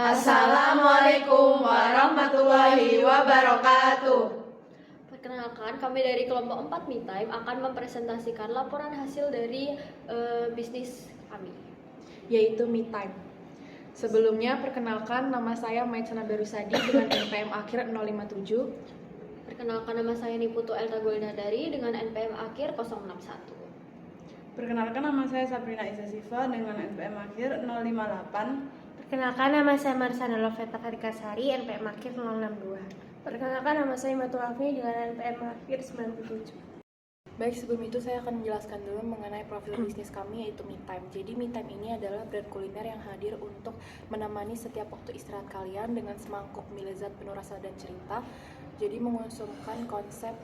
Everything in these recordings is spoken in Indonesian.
Assalamualaikum warahmatullahi wabarakatuh. Perkenalkan, kami dari kelompok 4 Me Time akan mempresentasikan laporan hasil dari bisnis kami, yaitu Me Time. Sebelumnya, perkenalkan nama saya Maitsana Darusadi dengan NPM akhir 057. Perkenalkan, nama saya Niputu Elta Goldadari dengan NPM akhir 061. Perkenalkan, nama saya Sabrina Isa Siva dengan NPM akhir 058. Perkenalkan, nama saya Marsana Loveta Karikasari, NPM akhir 062. Perkenalkan, nama saya Matu Afni dengan NPM akhir 97. Baik, sebelum itu saya akan menjelaskan dulu mengenai profil bisnis kami, yaitu Me Time. Jadi Me Time ini adalah brand kuliner yang hadir untuk menemani setiap waktu istirahat kalian dengan semangkuk mie lezat penuh rasa dan cerita. Jadi mengusungkan konsep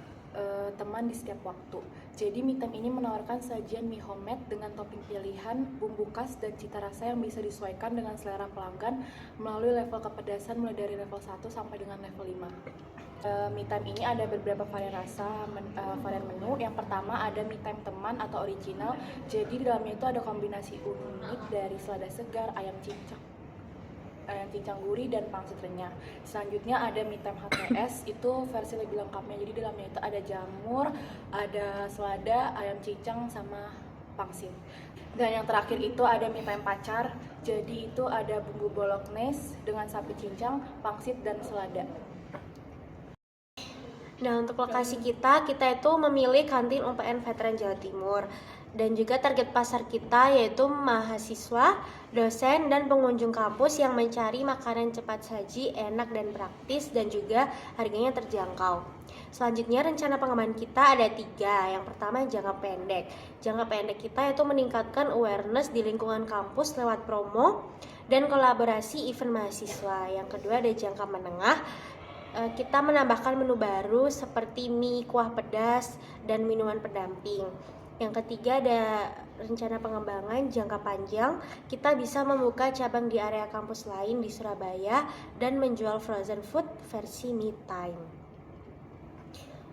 teman di setiap waktu. Jadi Me Time ini menawarkan sajian mie homemade dengan topping pilihan, bumbu khas dan cita rasa yang bisa disesuaikan dengan selera pelanggan melalui level kepedasan mulai dari level 1 sampai dengan level 5. Me Time ini ada beberapa varian rasa, varian menu. Yang pertama ada Me Time teman atau original. Jadi di dalamnya itu ada kombinasi unik dari selada segar, ayam cincang gurih dan pangsit renyah. Selanjutnya ada Me Time HTS, itu versi lebih lengkapnya. Jadi dalamnya itu ada jamur, ada selada, ayam cincang sama pangsit. Dan yang terakhir itu ada Me Time pacar. Jadi itu ada bumbu bolognese dengan sapi cincang, pangsit dan selada. Nah, untuk lokasi kita itu memilih kantin UPN Veteran Jawa Timur. Dan juga target pasar kita yaitu mahasiswa, dosen, dan pengunjung kampus yang mencari makanan cepat saji, enak dan praktis, dan juga harganya terjangkau. Selanjutnya rencana pengembangan kita ada 3. Yang pertama jangka pendek. Jangka pendek kita itu meningkatkan awareness di lingkungan kampus lewat promo dan kolaborasi event mahasiswa. Yang kedua ada jangka menengah. Kita menambahkan menu baru seperti mie kuah pedas dan minuman pendamping. Yang ketiga ada rencana pengembangan jangka panjang. Kita bisa membuka cabang di area kampus lain di Surabaya dan menjual frozen food versi Me Time.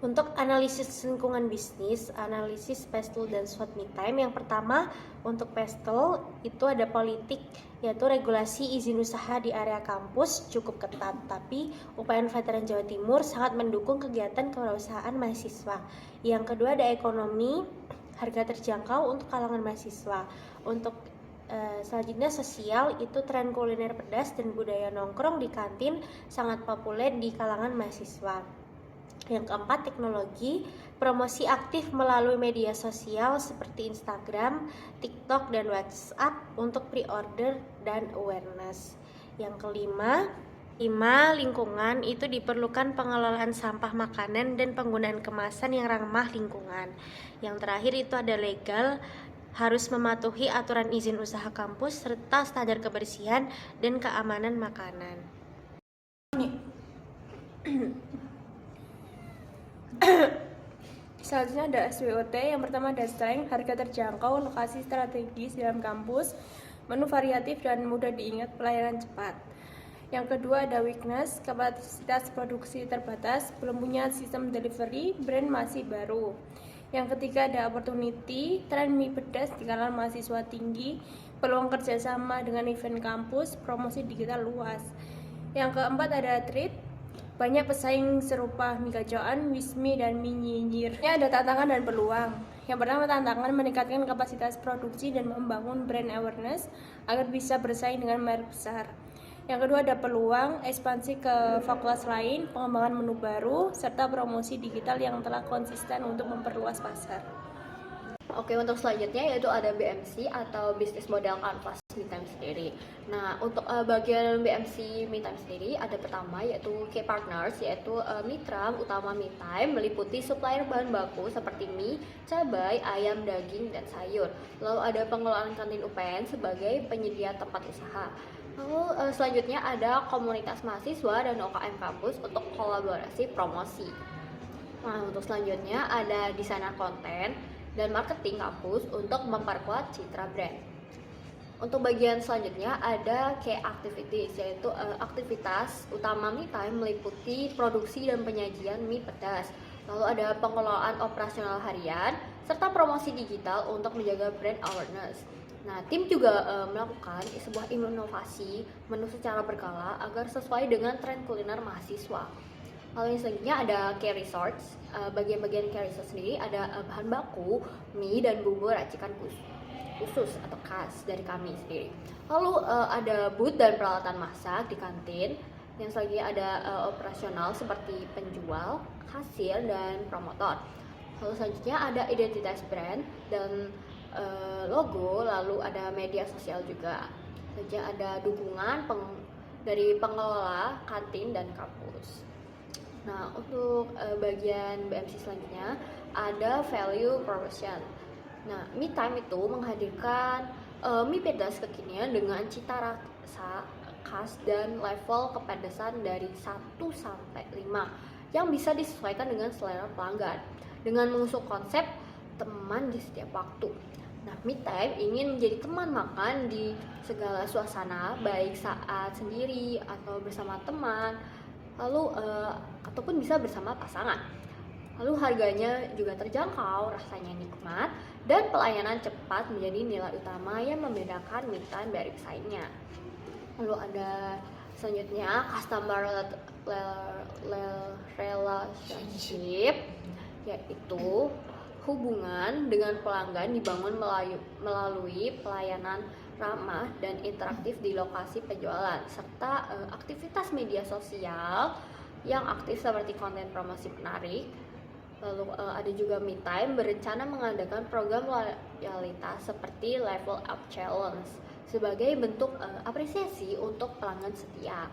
Untuk analisis lingkungan bisnis, analisis PESTEL dan SWOT Me Time. Yang pertama, untuk PESTEL itu ada politik, yaitu regulasi izin usaha di area kampus cukup ketat, tapi UPN Veteran Jawa Timur sangat mendukung kegiatan kewirausahaan mahasiswa. Yang kedua ada ekonomi, harga terjangkau untuk kalangan mahasiswa. Untuk selanjutnya sosial, itu tren kuliner pedas dan budaya nongkrong di kantin sangat populer di kalangan mahasiswa. Yang keempat teknologi, promosi aktif melalui media sosial seperti Instagram, TikTok, dan WhatsApp untuk pre-order dan awareness. Yang kelima, lingkungan, itu diperlukan pengelolaan sampah makanan dan penggunaan kemasan yang ramah lingkungan. Yang terakhir itu ada legal, harus mematuhi aturan izin usaha kampus serta standar kebersihan dan keamanan makanan. Selanjutnya ada SWOT. Yang pertama ada strength, harga terjangkau, lokasi strategis dalam kampus, menu variatif dan mudah diingat, pelayanan cepat. Yang kedua ada weakness, kapasitas produksi terbatas, belum punya sistem delivery, brand masih baru. Yang ketiga ada opportunity, tren mie pedas di kalangan mahasiswa tinggi, peluang kerjasama dengan event kampus, promosi digital luas. Yang keempat ada threat, banyak pesaing serupa mie kacauan, wismi, dan mie nyinyir. Ini ada tantangan dan peluang. Yang pertama tantangan meningkatkan kapasitas produksi dan membangun brand awareness agar bisa bersaing dengan merek besar. Yang kedua ada peluang, ekspansi ke fakultas lain, pengembangan menu baru, serta promosi digital yang telah konsisten untuk memperluas pasar. Oke, untuk selanjutnya yaitu ada BMC atau Business Model Canvas Me Time sendiri. Nah, untuk bagian BMC Me Time sendiri ada pertama yaitu Key Partners, yaitu mitra utama Me Time meliputi supplier bahan baku seperti mie, cabai, ayam, daging, dan sayur. Lalu ada pengelolaan kantin UPN sebagai penyedia tempat usaha. Lalu selanjutnya ada komunitas mahasiswa dan UKM kampus untuk kolaborasi promosi. Nah, untuk selanjutnya ada desainer konten dan marketing kampus untuk memperkuat citra brand. Untuk bagian selanjutnya ada key activities, yaitu aktivitas utama Me Time meliputi produksi dan penyajian mie pedas. Lalu ada pengelolaan operasional harian serta promosi digital untuk menjaga brand awareness. Nah, tim juga melakukan sebuah inovasi menu secara berkala agar sesuai dengan tren kuliner mahasiswa. Lalu yang selanjutnya ada care resorts. Bagian-bagian care resorts sendiri ada bahan baku, mie, dan bumbu racikan khusus atau khas dari kami sendiri. Lalu ada booth dan peralatan masak di kantin. Yang selanjutnya ada operasional seperti penjual, kasir, dan promotor. Lalu selanjutnya ada identitas brand dan logo, lalu ada media sosial juga. Selanjutnya ada dukungan dari pengelola kantin dan kampus. Nah, untuk bagian BMC selanjutnya ada value promotion. Nah, Me Time itu menghadirkan mie pedas kekinian dengan cita rasa khas dan level kepedasan dari 1 sampai 5 yang bisa disesuaikan dengan selera pelanggan dengan mengusung konsep teman di setiap waktu. Nah, Me Time ingin menjadi teman makan di segala suasana, baik saat sendiri atau bersama teman, lalu ataupun bisa bersama pasangan. Lalu harganya juga terjangkau, rasanya nikmat, dan pelayanan cepat menjadi nilai utama yang membedakan Me Time dari pesaingnya. Lalu ada selanjutnya customer relationship, yaitu hubungan dengan pelanggan dibangun melalui pelayanan ramah dan interaktif di lokasi penjualan serta aktivitas media sosial yang aktif seperti konten promosi menarik. Lalu ada juga Me Time berencana mengadakan program loyalitas seperti Level Up Challenge sebagai bentuk apresiasi untuk pelanggan setia.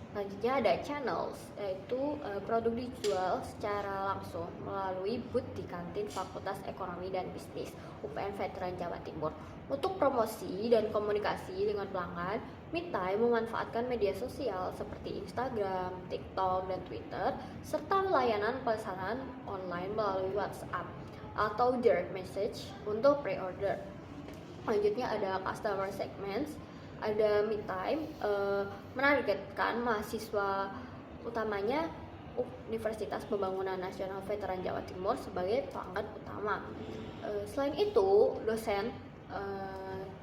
Selanjutnya ada channels, yaitu produk dijual secara langsung melalui booth di kantin Fakultas Ekonomi dan Bisnis UPN Veteran Jawa Timur. Untuk promosi dan komunikasi dengan pelanggan, Me Time memanfaatkan media sosial seperti Instagram, TikTok, dan Twitter, serta layanan pesanan online melalui WhatsApp atau direct message untuk pre-order. Selanjutnya ada customer segments. Ada Me Time menargetkan mahasiswa utamanya Universitas Pembangunan Nasional Veteran Jawa Timur sebagai pelanggan utama. Selain itu, dosen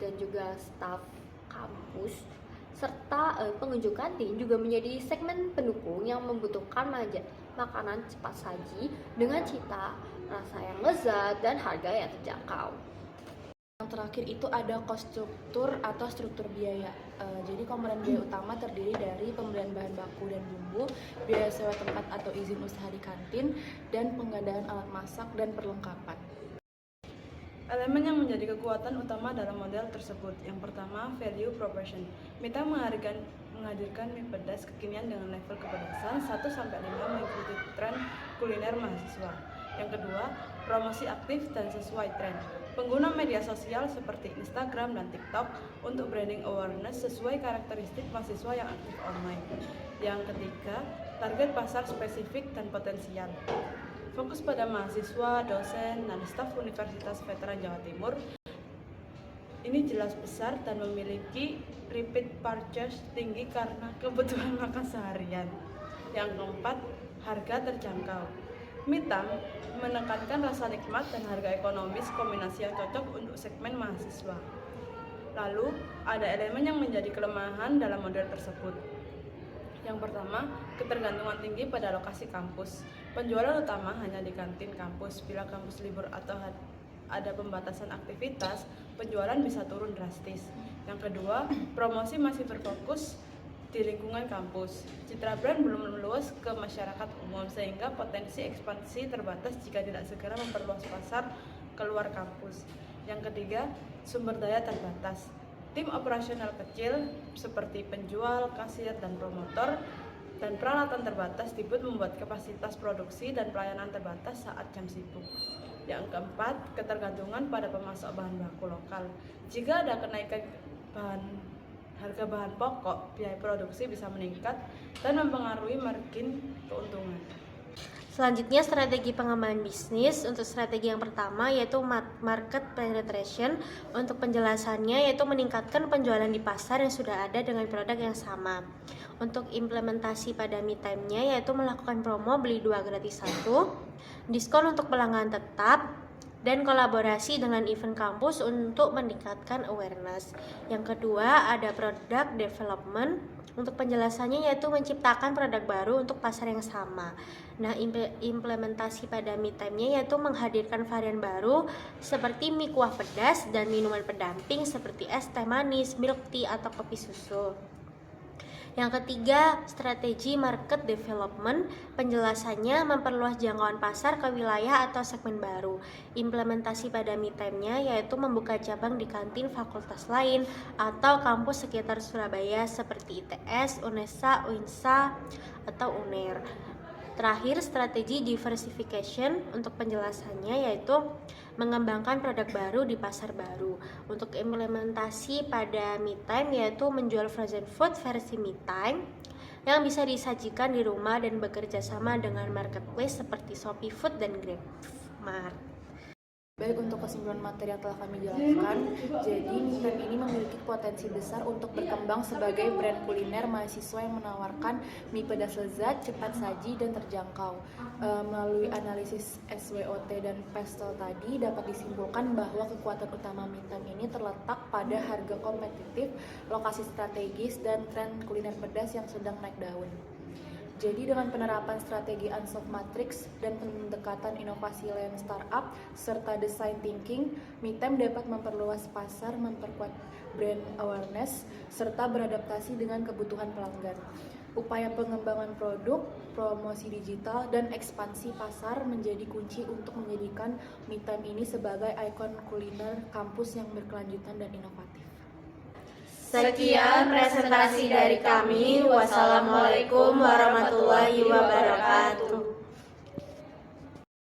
dan juga staf kampus serta pengunjung kantin juga menjadi segmen pendukung yang membutuhkan makanan cepat saji dengan cita rasa yang lezat dan harga yang terjangkau. Yang terakhir itu ada cost struktur atau struktur biaya. Jadi komponen biaya utama terdiri dari pembelian bahan baku dan bumbu, biaya sewa tempat atau izin usaha di kantin, dan pengadaan alat masak dan perlengkapan. Elemen yang menjadi kekuatan utama dalam model tersebut. Yang pertama, value proportion. Me Time menghadirkan mie pedas kekinian dengan level kepedasan 1-5 mengikuti tren kuliner mahasiswa. Yang kedua, promosi aktif dan sesuai tren. Pengguna media sosial seperti Instagram dan TikTok untuk branding awareness sesuai karakteristik mahasiswa yang aktif online. Yang ketiga, target pasar spesifik dan potensial. Fokus pada mahasiswa, dosen, dan staf Universitas Veteran Jawa Timur. Ini jelas besar dan memiliki repeat purchase tinggi karena kebutuhan makan seharian. Yang keempat, harga terjangkau. Me Time menekankan rasa nikmat dan harga ekonomis kombinasi yang cocok untuk segmen mahasiswa. Lalu, ada elemen yang menjadi kelemahan dalam model tersebut. Yang pertama, ketergantungan tinggi pada lokasi kampus. Penjualan utama hanya di kantin kampus. Bila kampus libur atau ada pembatasan aktivitas, penjualan bisa turun drastis. Yang kedua, promosi masih berfokus di lingkungan kampus. Citra brand belum meluas ke masyarakat umum sehingga potensi ekspansi terbatas jika tidak segera memperluas pasar keluar kampus. Yang ketiga, sumber daya terbatas. Tim operasional kecil seperti penjual, kasir, dan promotor dan peralatan terbatas di booth membuat kapasitas produksi dan pelayanan terbatas saat jam sibuk. Yang keempat, ketergantungan pada pemasok bahan baku lokal. Jika ada kenaikan harga bahan pokok, biaya produksi bisa meningkat dan mempengaruhi margin keuntungan. Selanjutnya, strategi pengembangan bisnis. Untuk strategi yang pertama yaitu market penetration. Untuk penjelasannya yaitu meningkatkan penjualan di pasar yang sudah ada dengan produk yang sama. Untuk implementasi pada Me Time-nya yaitu melakukan promo beli 2 gratis 1, diskon untuk pelanggan tetap, dan kolaborasi dengan event kampus untuk meningkatkan awareness. Yang kedua ada product development. Untuk penjelasannya yaitu menciptakan produk baru untuk pasar yang sama. Nah, implementasi pada me time-nya yaitu menghadirkan varian baru seperti mie kuah pedas dan minuman pendamping seperti es teh manis, milk tea atau kopi susu. Yang ketiga, strategi market development. Penjelasannya memperluas jangkauan pasar ke wilayah atau segmen baru. Implementasi pada me time-nya yaitu membuka cabang di kantin fakultas lain atau kampus sekitar Surabaya seperti ITS, UNESA, UINSA, atau UNER. Terakhir, strategi diversification. Untuk penjelasannya yaitu mengembangkan produk baru di pasar baru. Untuk implementasi pada me time yaitu menjual frozen food versi me time yang bisa disajikan di rumah dan bekerja sama dengan marketplace seperti Shopee Food dan GrabMart. Baik, untuk kesimpulan materi yang telah kami jelaskan, jadi me time ini memiliki potensi besar untuk berkembang sebagai brand kuliner mahasiswa yang menawarkan mie pedas lezat, cepat saji, dan terjangkau. Melalui analisis SWOT dan Pestle tadi dapat disimpulkan bahwa kekuatan utama me time ini terletak pada harga kompetitif, lokasi strategis, dan tren kuliner pedas yang sedang naik daun. Jadi dengan penerapan strategi Unsolved Matrix dan pendekatan inovasi Lean Startup serta design thinking, me time dapat memperluas pasar, memperkuat brand awareness, serta beradaptasi dengan kebutuhan pelanggan. Upaya pengembangan produk, promosi digital, dan ekspansi pasar menjadi kunci untuk menjadikan me time ini sebagai ikon kuliner kampus yang berkelanjutan dan inovatif. Sekian presentasi dari kami. Wassalamualaikum warahmatullahi wabarakatuh.